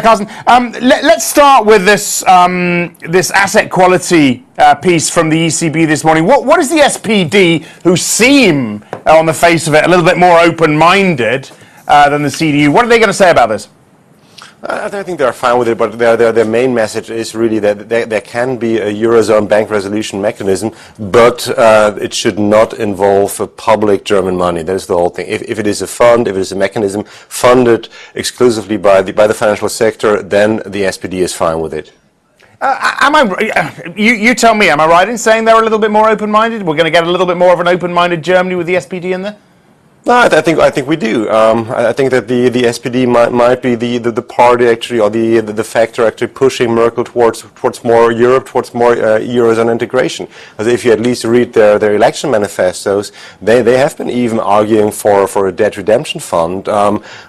Carsten, let's start with this this asset quality piece from the ECB this morning. What is the SPD, who seem, on the face of it, a little bit more open-minded than the CDU, what are they going to say about this? I think they're fine with it, but their main message is really that there can be a Eurozone bank resolution mechanism, but it should not involve public German money. That is the whole thing. If it is a fund, if it is a mechanism funded exclusively by the financial sector, then the SPD is fine with it. You tell me, am I right in saying they're a little bit more open-minded? We're going to get a little bit more of an open-minded Germany with the SPD in there? No, I think we do. I think that the SPD might be the party actually, or the factor actually pushing Merkel towards more Europe, towards more Eurozone integration. Because if you at least read their election manifestos, they have been even arguing for a debt redemption fund.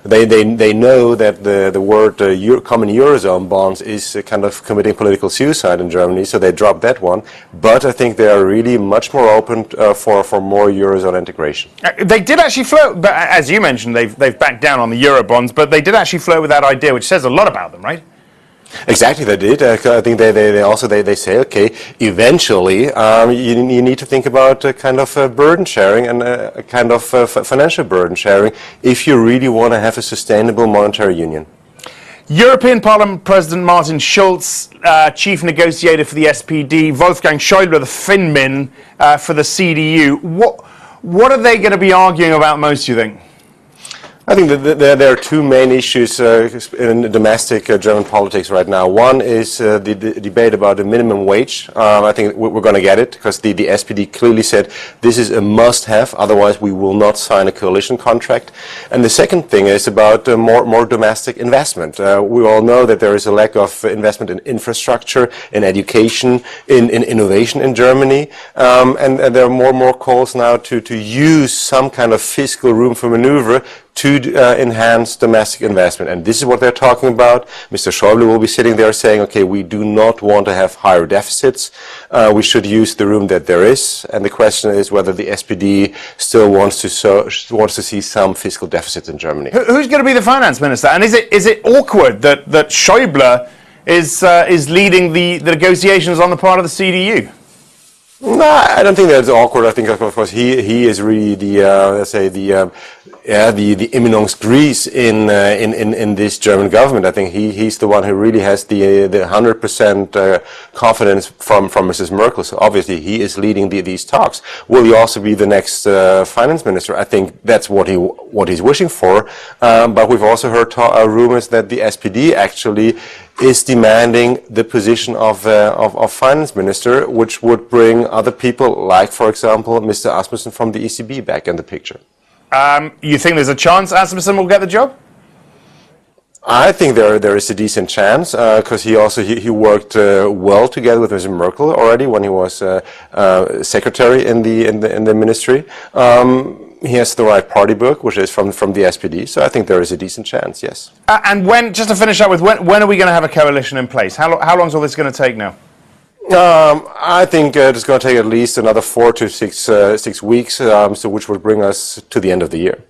They know that the word common Eurozone bonds is kind of committing political suicide in Germany, so they dropped that one. But I think they are really much more open for more Eurozone integration. They did actually float, but as you mentioned, they've backed down on the euro bonds, but they did actually float with that idea, which says a lot about them, right? Exactly, they did. I think they also say, okay, eventually you need to think about a kind of burden sharing and a kind of financial burden sharing if you really want to have a sustainable monetary union. European Parliament President Martin Schulz, chief negotiator for the SPD, Wolfgang Schäuble, the Finmin for the CDU. What are they going to be arguing about most, do you think? I think that there are two main issues in domestic German politics right now. One is the debate about the minimum wage. I think we're going to get it because the SPD clearly said this is a must-have, otherwise we will not sign a coalition contract. And the second thing is about more domestic investment. We all know that there is a lack of investment in infrastructure, in education, in innovation in Germany. And there are more and more calls now to use some kind of fiscal room for maneuver to enhance domestic investment. And this is what they're talking about. Mr. Schäuble will be sitting there saying, okay, we do not want to have higher deficits. We should use the room that there is. And the question is whether the SPD still wants to see some fiscal deficits in Germany. Who's going to be the finance minister? And is it awkward that Schäuble is leading the negotiations on the part of the CDU? No, I don't think that's awkward. I think, of course, he is really the let's say the eminence grise in this German government. I think he's the one who really has the 100% confidence from Mrs. Merkel. So obviously he is leading these talks. Will he also be the next finance minister? I think that's what he's wishing for. But we've also heard rumors that the SPD actually is demanding the position of finance minister, which would bring other people, like, for example, Mr. Asmussen from the ECB back in the picture. You think there's a chance Asmussen will get the job? I think there is a decent chance because he worked well together with Mrs. Merkel already when he was secretary in the ministry. He has the right party book, which is from the SPD, so I think there is a decent chance, yes. And when, just to finish up with, when are we going to have a coalition in place? How long is all this going to take now? I think it's going to take at least another 4 to 6 weeks, so which would bring us to the end of the year.